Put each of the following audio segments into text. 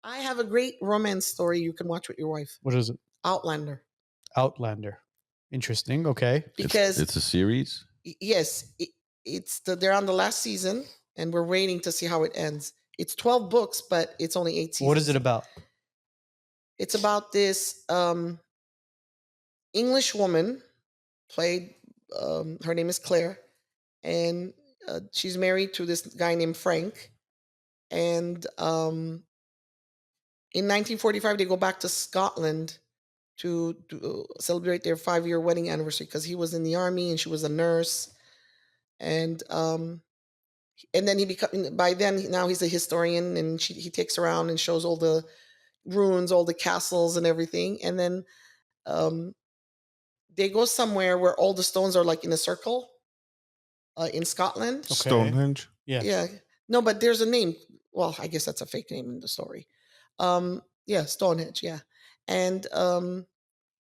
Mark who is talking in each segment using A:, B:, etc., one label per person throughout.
A: I have a great romance story you can watch with your wife.
B: What is it?
A: Outlander.
B: Outlander. Interesting. Okay.
A: Because
C: it's a series.
A: Yes, they're on the last season, and we're waiting to see how it ends. It's 12 books, but it's only 8 seasons.
B: What is it about?
A: It's about this English woman played. Her name is Claire, and she's married to this guy named Frank. And in 1945, they go back to Scotland to celebrate their 5-year wedding anniversary because he was in the army and she was a nurse. And then now he's a historian, and he takes around and shows all the ruins, all the castles and everything. And then they go somewhere where all the stones are like in a circle in Scotland.
B: Okay.
D: Stonehenge?
A: Yeah. No, but there's a name. Well, I guess that's a fake name in the story. Stonehenge, yeah. And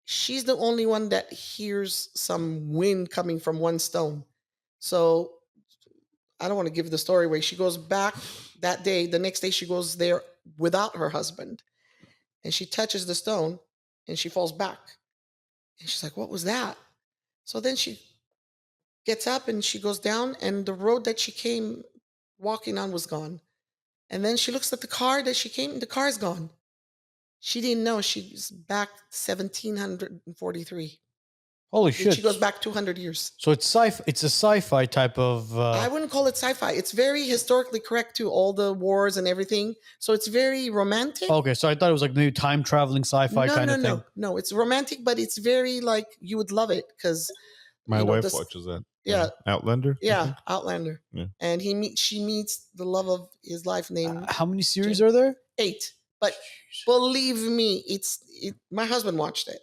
A: she's the only one that hears some wind coming from one stone. So I don't want to give the story away. She goes back that day. The next day she goes there without her husband. And she touches the stone and she falls back. And she's like, what was that? So then she gets up and she goes down, and the road that she came walking on was gone. And then she looks at the car that she came, the car's gone. She didn't know she's back 1743.
B: Holy shit.
A: She goes back 200 years.
B: So it's it's a sci-fi type of...
A: I wouldn't call it sci-fi. It's very historically correct too, all the wars and everything. So it's very romantic.
B: Okay, so I thought it was like maybe time-traveling sci-fi kind of thing.
A: No, it's romantic, but it's very like, you would love it because...
D: My wife watches that.
A: Yeah.
D: Outlander?
A: Yeah, Outlander.
D: Yeah.
A: And she meets the love of his life named...
B: How many series are there?
A: 8. But believe me, my husband watched it.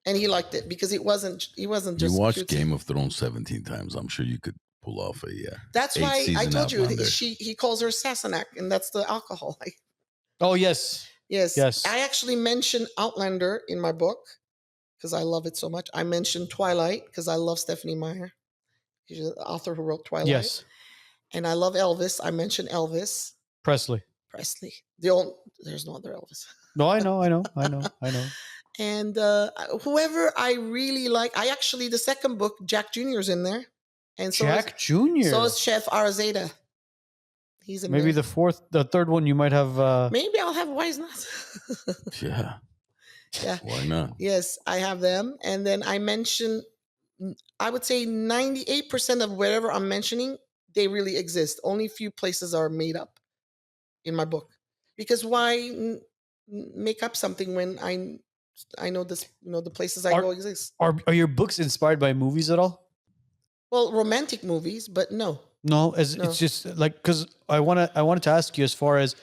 A: And he liked it because he wasn't just...
C: You watched Game of Thrones 17 times. I'm sure you could pull off a
A: That's why I told you
C: Outlander.
A: he calls her Sassenach, and that's the alcohol.
B: Oh, yes.
A: Yes. I actually mentioned Outlander in my book because I love it so much. I mentioned Twilight because I love Stephanie Meyer. She's the author who wrote Twilight.
B: Yes.
A: And I love Elvis. I mentioned Elvis
B: Presley.
A: There's no other Elvis.
B: No, I know.
A: And whoever I really like, the second book, Jack Jr.'s in there. And so
B: Jack Jr.
A: So is Chef Arazeda. He's in
B: maybe
A: there.
B: the third one you might have...
A: Maybe I'll have WiseNuts.
C: Yeah. Why not?
A: Yes, I have them. And then I mentioned, I would say 98% of whatever I'm mentioning, they really exist. Only a few places are made up in my book. Because why make up something when I know this, the places I go exist.
B: Are your books inspired by movies at all?
A: Well, romantic movies, but no.
B: No, it's just like, because I wanted to ask you as far as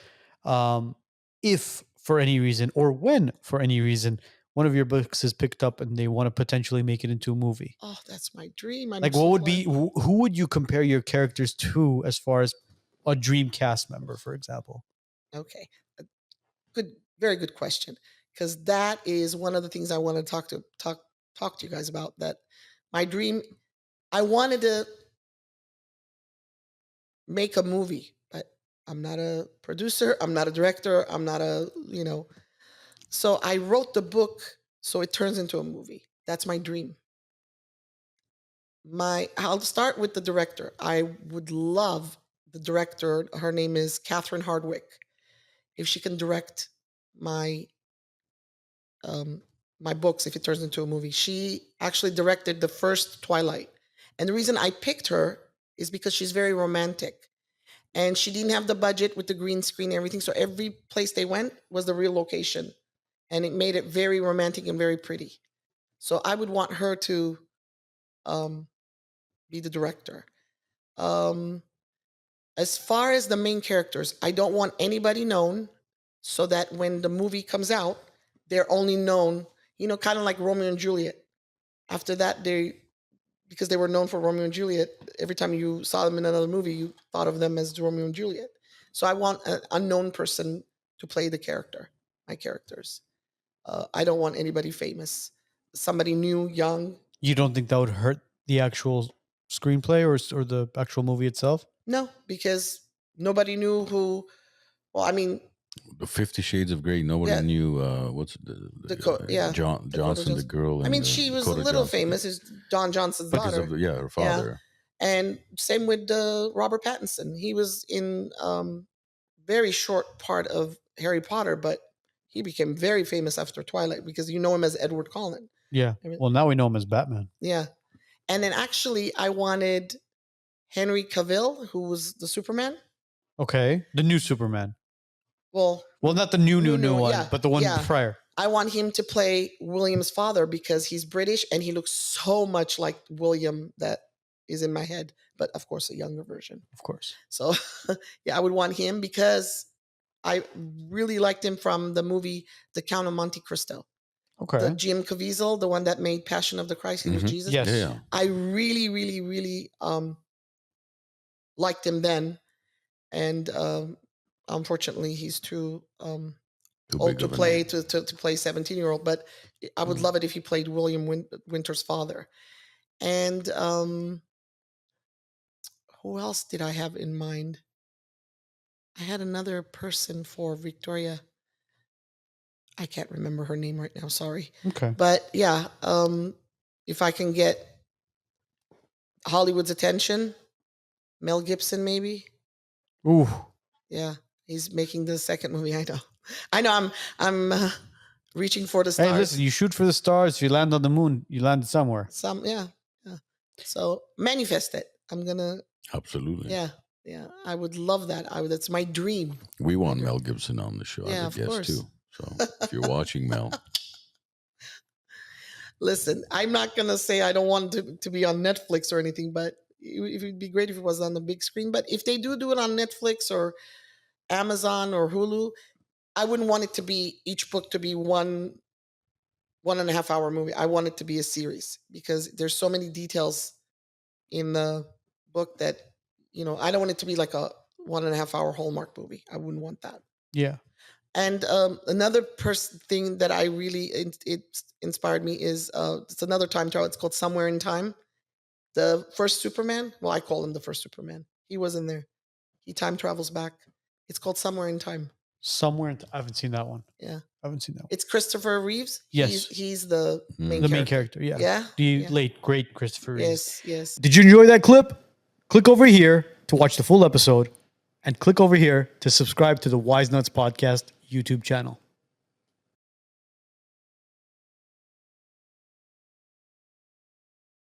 B: if for any reason or when for any reason one of your books is picked up and they want to potentially make it into a movie.
A: Oh, that's my dream.
B: Who would you compare your characters to as far as a dream cast member, for example?
A: Okay. Very good question. Because that is one of the things I want to talk to you guys about. That my dream, I wanted to make a movie, but I'm not a producer. I'm not a director. I'm not So I wrote the book so it turns into a movie. That's my dream. I'll start with the director. I would love the director. Her name is Catherine Hardwick. If she can direct my books, if it turns into a movie. She actually directed the first Twilight. And the reason I picked her is because she's very romantic. And she didn't have the budget with the green screen and everything. So every place they went was the real location. And it made it very romantic and very pretty. So I would want her to be the director. As far as the main characters, I don't want anybody known so that when the movie comes out, they're only known, kind of like Romeo and Juliet. After that, because they were known for Romeo and Juliet, every time you saw them in another movie, you thought of them as Romeo and Juliet. So I want an unknown person to play my characters. I don't want anybody famous. Somebody new, young. You
B: don't think that would hurt the actual screenplay or the actual movie itself?
A: No, because nobody knew who... Well, I mean,
C: The 50 Shades of Grey. Nobody
A: Yeah.
C: knew what's
A: Yeah,
C: John
A: Dakota
C: Johnson, the
A: Johnson.
C: girl.
A: I
C: And
A: mean, she was a
C: Dakota
A: little
C: Johnson.
A: famous. Is Don Johnson's
C: Because
A: daughter.
C: of her father.
A: And same with Robert Pattinson. He was in very short part of Harry Potter, but he became very famous after Twilight because you know him as Edward Cullen.
B: Yeah.
A: I mean,
B: Well, now we know him as Batman.
A: yeah. And then actually, I wanted Henry Cavill, who was the Superman.
B: Okay. The new Superman.
A: Well,
B: not the new one,
A: yeah,
B: but the one
A: yeah.
B: prior.
A: I want him to play William's father because he's British and he looks so much like William that is in my head, but of course a younger version.
B: Of course.
A: So yeah, I would want him because I really liked him from the movie The Count of Monte Cristo.
B: Okay.
A: The Jim Caviezel, the one that made Passion of the Christ, he was Jesus.
B: Yes.
C: Yeah.
A: I really, really, really liked him then. And unfortunately he's too old to play to play 17-year-old, but I would love it if he played William Winter's father. And who else did I have in mind? I had another person for Victoria. I can't remember her name right now, sorry.
B: Okay.
A: But yeah, if I can get Hollywood's attention, Mel Gibson maybe.
B: Ooh.
A: Yeah, he's making the second movie. I know. I'm reaching for the stars.
B: Hey, listen, you shoot for the stars. You land on the moon. You landed somewhere.
A: Yeah. So manifest it. I'm gonna.
C: Absolutely.
A: Yeah. I would love that. That's my dream.
C: We want Mel Gibson on the show.
A: Yeah,
C: I
A: of
C: guess
A: course.
C: too. So if you're watching, Mel,
A: listen, I'm not gonna say I don't want to be on Netflix or anything, but it would be great if it was on the big screen. But if they do it on Netflix or Amazon or Hulu, I wouldn't want it to be each book to be 1.5 hour movie. I want it to be a series because there's so many details in the book that I don't want it to be like a 1.5 hour Hallmark movie. I wouldn't want that.
B: Yeah.
A: And another thing that I really it inspired me is it's another time travel. It's called Somewhere in Time. The first Superman. Well, I call him the first Superman. He was in there. He time travels back. It's called Somewhere in Time.
B: I haven't seen that one.
A: Yeah,
B: I haven't seen that one.
A: it's Christopher Reeves.
B: Yes,
A: he's the main
B: main character. Yeah,
A: yeah.
B: The late great Christopher Reeves.
A: Yes.
B: Did you enjoy that clip? Click over here to watch the full episode, and click over here to subscribe to the WiseNuts podcast YouTube channel.